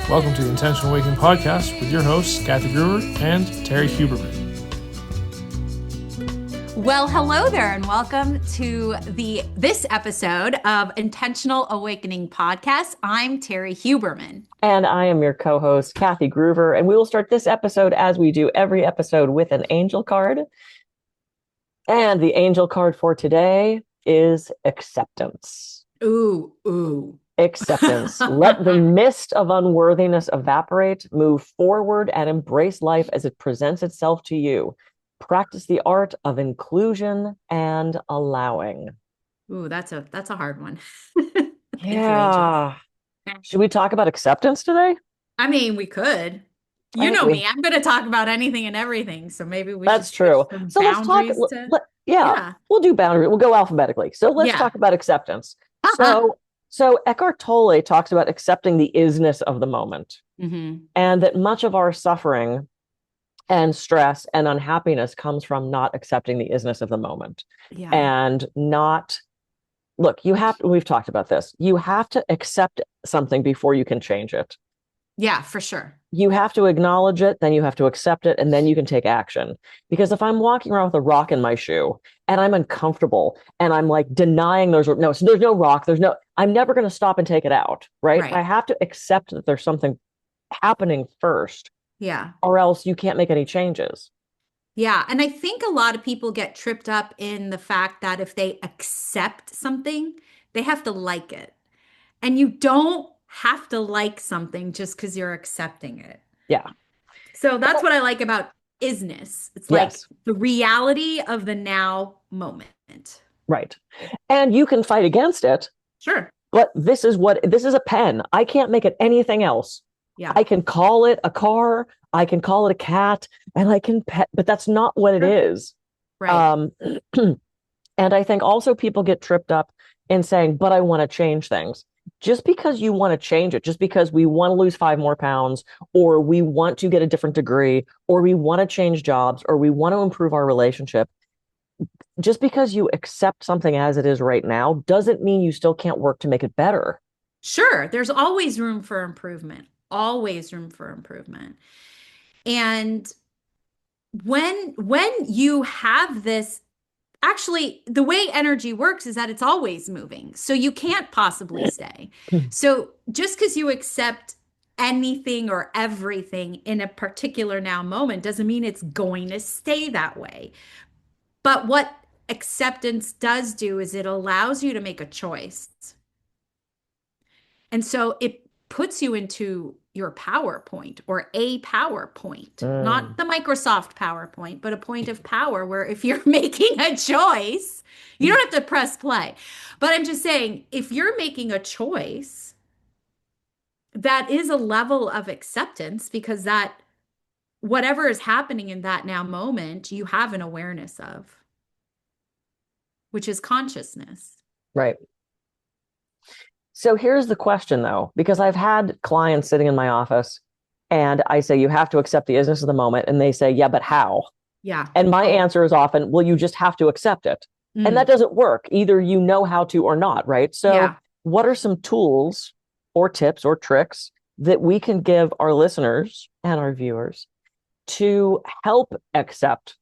Welcome to the Intentional Awakening Podcast with your hosts, Kathy Brewer and Terry Huberman. Well, hello there, and welcome to this episode of Intentional Awakening Podcast. I'm Terry Huberman. And I am your co-host, Kathy Groover, and we will start this episode as we do every episode with an angel card. And the angel card for today is acceptance. Ooh. Acceptance. Let the mist of unworthiness evaporate, move forward, and embrace life as it presents itself to you. Practice the art of inclusion and allowing. Ooh, that's a hard one. Yeah. Should we talk about acceptance today? I mean, we could. You know me. I'm going to talk about anything and everything. So maybe we That's should true. So let's talk. We'll do boundary. We'll go alphabetically. So let's talk about acceptance. So Eckhart Tolle talks about accepting the isness of the moment, and that much of our suffering and stress and unhappiness comes from not accepting the isness of the moment. And not, look, we've talked about this. You have to accept something before you can change it. Yeah, for sure. You have to acknowledge it, then you have to accept it, and then you can take action. Because if I'm walking around with a rock in my shoe and I'm uncomfortable and I'm like denying there's no rock, I'm never going to stop and take it out, right? I have to accept that there's something happening first. Yeah. Or else you can't make any changes. Yeah. And I think a lot of people get tripped up in the fact that if they accept something, they have to like it. And you don't have to like something just because you're accepting it. Yeah. So that's what I like about isness. It's like the reality of the now moment. Right. And you can fight against it. Sure. But this is a pen. I can't make it anything else. Yeah. I can call it a car, I can call it a cat, and I can pet, but that's not what it is. Right. And I think also people get tripped up in saying, but I want to change things. Just because you want to change it, just because we want to lose 5 more pounds, or we want to get a different degree, or we want to change jobs, or we want to improve our relationship, just because you accept something as it is right now doesn't mean you still can't work to make it better. Sure. There's always room for improvement. Always room for improvement. And when you have this, actually, the way energy works is that it's always moving. So you can't possibly stay. So just because you accept anything or everything in a particular now moment doesn't mean it's going to stay that way. But what acceptance does do is it allows you to make a choice. And so it puts you into your PowerPoint or a PowerPoint, not the Microsoft PowerPoint, but a point of power where if you're making a choice, you don't have to press play. But I'm just saying, if you're making a choice, that is a level of acceptance because that whatever is happening in that now moment, you have an awareness of, which is consciousness. Right. So here's the question, though, because I've had clients sitting in my office and I say, you have to accept the isness of the moment. And they say, yeah, but how? Yeah. And my answer is often, well, you just have to accept it. And that doesn't work. Either you know how to or not, right? So what are some tools or tips or tricks that we can give our listeners and our viewers to help accept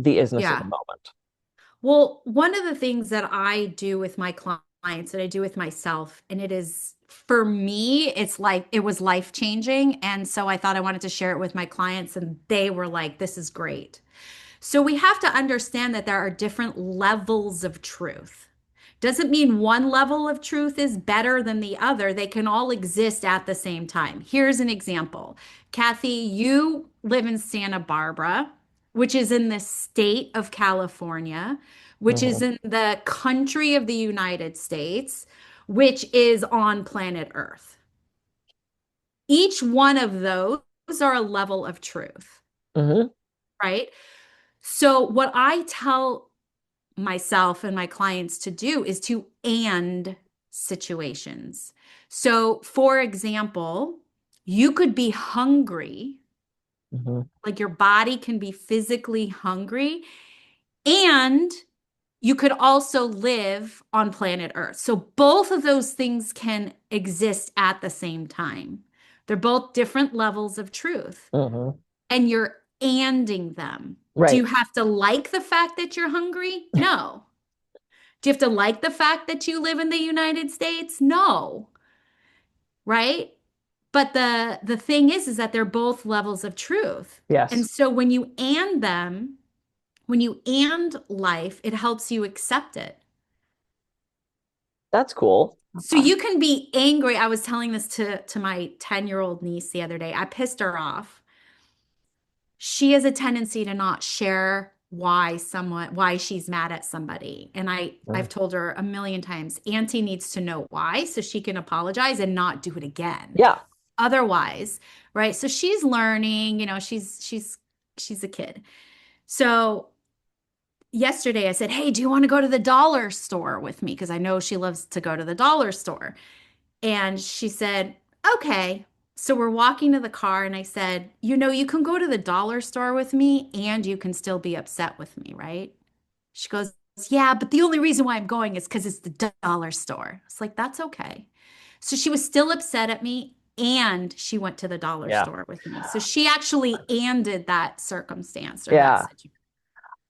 the isness of the moment? Well, one of the things that I do with my clients that I do with myself, and it is, for me, it was life-changing. And so I thought I wanted to share it with my clients, and they were like, this is great. So we have to understand that there are different levels of truth. Doesn't mean one level of truth is better than the other. They can all exist at the same time. Here's an example. Kathy, you live in Santa Barbara, which is in the state of California, which is in the country of the United States, which is on planet Earth. Each one of those are a level of truth, right? So what I tell myself and my clients to do is to and situations. So for example, you could be hungry, like your body can be physically hungry, and you could also live on planet Earth. So both of those things can exist at the same time. They're both different levels of truth. Mm-hmm. And you're anding them. Right. Do you have to like the fact that you're hungry? No. Do you have to like the fact that you live in the United States? No. Right? But the thing is that they're both levels of truth. Yes. And so when you and them, when you and life, it helps you accept it. That's cool. So you can be angry. I was telling this to my 10-year-old niece the other day. I pissed her off. She has a tendency to not share why she's mad at somebody. And I've told her a million times, Auntie needs to know why so she can apologize and not do it again. Yeah. Otherwise, right? So she's learning, she's a kid. So yesterday I said, "Hey, do you want to go to the dollar store with me?" Because I know she loves to go to the dollar store. And she said, "Okay." So we're walking to the car and I said, "You can go to the dollar store with me and you can still be upset with me, right?" She goes, "Yeah, but the only reason why I'm going is because it's the dollar store." It's like, that's okay. So she was still upset at me and she went to the dollar store with me. So she actually anded that circumstance or that situation.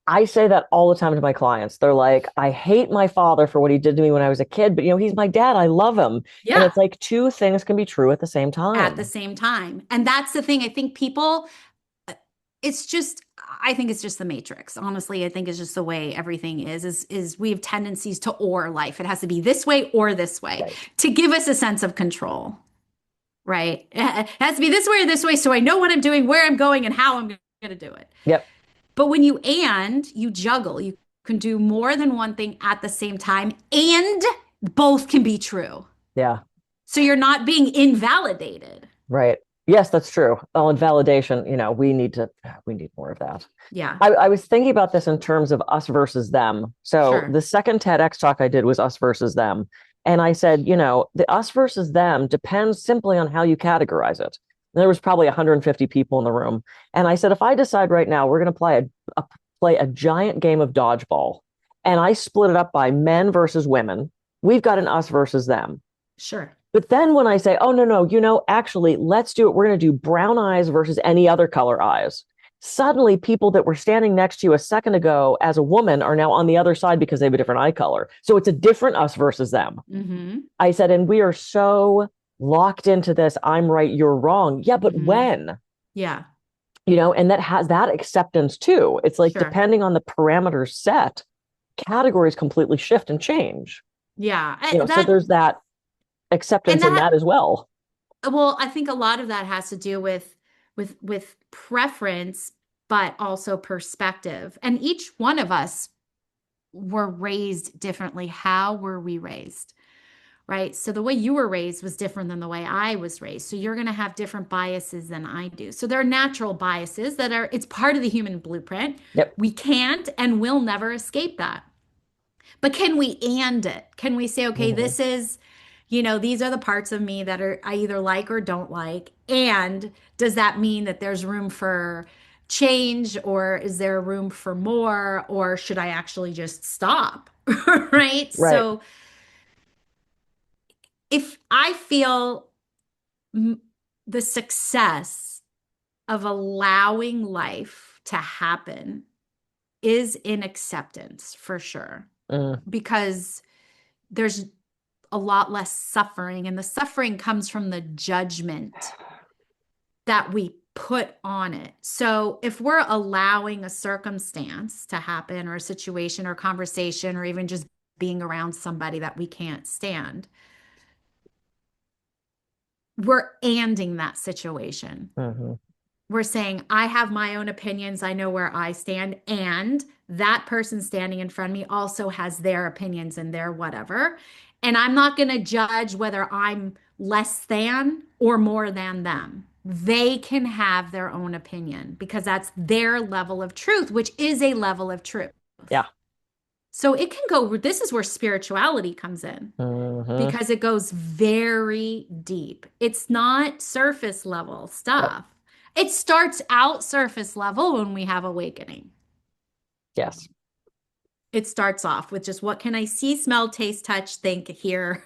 I say that all the time to my clients. They're like, "I hate my father for what he did to me when I was a kid, but he's my dad. I love him." Yeah. And it's like two things can be true at the same time. At the same time. And that's the thing. I think people, I think it's just the matrix. Honestly, I think it's just the way everything is we have tendencies to or life. It has to be this way or this way to give us a sense of control, right? It has to be this way or this way so I know what I'm doing, where I'm going, and how I'm going to do it. Yep. But when you juggle, you can do more than one thing at the same time, and both can be true. Yeah. So you're not being invalidated. Right. Yes, that's true. Oh, and validation, we need more of that. Yeah. I was thinking about this in terms of us versus them. So the second TEDx talk I did was us versus them. And I said, the us versus them depends simply on how you categorize it. There was probably 150 people in the room. And I said, if I decide right now we're going to play a giant game of dodgeball, and I split it up by men versus women, we've got an us versus them. Sure. But then when I say, "Oh, no, actually, let's do it. We're going to do brown eyes versus any other color eyes." Suddenly, people that were standing next to you a second ago as a woman are now on the other side because they have a different eye color. So it's a different us versus them. Mm-hmm. I said, and we are so locked into this, I'm right, you're wrong. Yeah, but when? Yeah. And that has that acceptance too. It's like, depending on the parameters set, categories completely shift and change. Yeah. So there's that acceptance in that as well. Well, I think a lot of that has to do with preference, but also perspective. And each one of us were raised differently. How were we raised? Right? So the way you were raised was different than the way I was raised. So you're going to have different biases than I do. So there are natural biases it's part of the human blueprint. Yep. We can't and will never escape that. But can we and it? Can we say, okay, this is, these are the parts of me that I either like or don't like. And does that mean that there's room for change, or is there room for more, or should I actually just stop? Right? So if I feel the success of allowing life to happen is in acceptance, for sure, because there's a lot less suffering, and the suffering comes from the judgment that we put on it. So if we're allowing a circumstance to happen, or a situation or conversation, or even just being around somebody that we can't stand, we're anding that situation. We're saying, I have my own opinions. I know where I stand. And that person standing in front of me also has their opinions and their whatever. And I'm not going to judge whether I'm less than or more than them. They can have their own opinion because that's their level of truth, which is a level of truth. Yeah. So it can go, this is where spirituality comes in, because it goes very deep. It's not surface level stuff. It starts out surface level when we have awakening. Yes. It starts off with just, what can I see, smell, taste, touch, think, hear,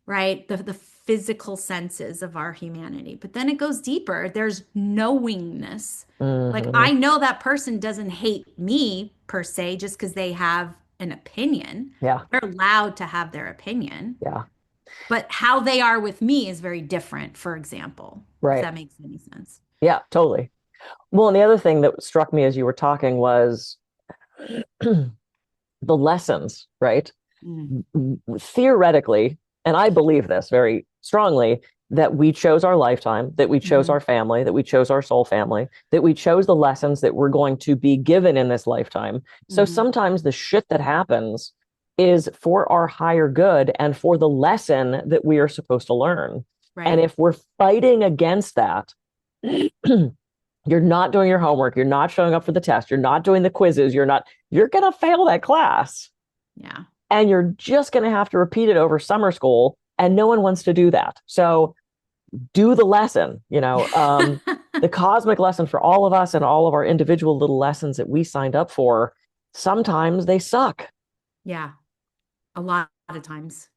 right? The physical senses of our humanity. But then it goes deeper. There's knowingness. Like, I know that person doesn't hate me per se just because they have an opinion. Yeah. They're allowed to have their opinion. Yeah. But how they are with me is very different, for example. Right. If that makes any sense. Yeah, totally. Well, and the other thing that struck me as you were talking was the lessons, right? Theoretically, and I believe this very strongly, that we chose our lifetime, that we chose our family, that we chose our soul family, that we chose the lessons that we're going to be given in this lifetime. So sometimes the shit that happens is for our higher good and for the lesson that we are supposed to learn. Right. And if we're fighting against that, you're not doing your homework, you're not showing up for the test, you're not doing the quizzes, you're going to fail that class. Yeah. And you're just going to have to repeat it over summer school, and no one wants to do that. So do the lesson, the cosmic lesson for all of us and all of our individual little lessons that we signed up for. Sometimes they suck. Yeah. A lot of times.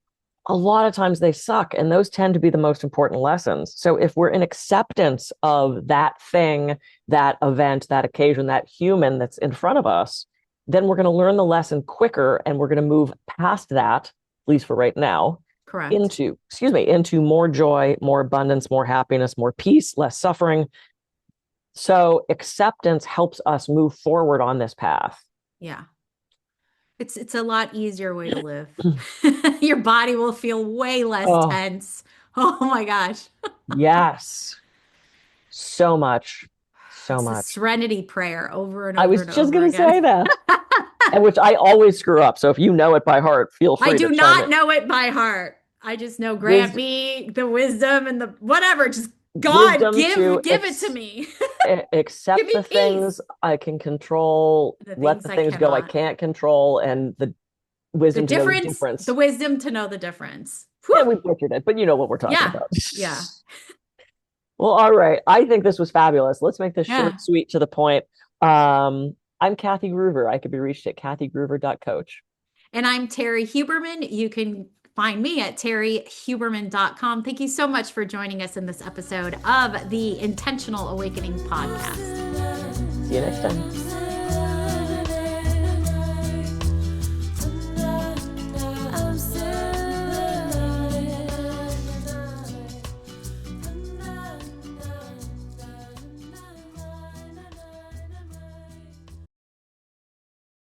A lot of times they suck. And those tend to be the most important lessons. So if we're in acceptance of that thing, that event, that occasion, that human that's in front of us, then we're going to learn the lesson quicker, and we're going to move past that, at least for right now. Correct. Into more joy, more abundance, more happiness, more peace, less suffering. So acceptance helps us move forward on this path. Yeah. It's a lot easier way to live. Your body will feel way less tense. Oh my gosh. Yes. So much. So it's much. A serenity prayer over and over. I was and just going to say that. And which I always screw up. So if you know it by heart, feel free to I do not know it by heart. I just know, grant me the wisdom and the whatever. Just God, give it to me. Accept the things I can control. Let the things go I can't control, and the wisdom to know the difference. The wisdom to know the difference. Yeah, we butchered it, but you know what we're talking about. Yeah. Well, all right. I think this was fabulous. Let's make this short, sweet, to the point. I'm Kathy Groover. I could be reached at kathygroover.coach. And I'm Terry Huberman. You can find me at terryhuberman.com. Thank you so much for joining us in this episode of the Intentional Awakening podcast. See you next time.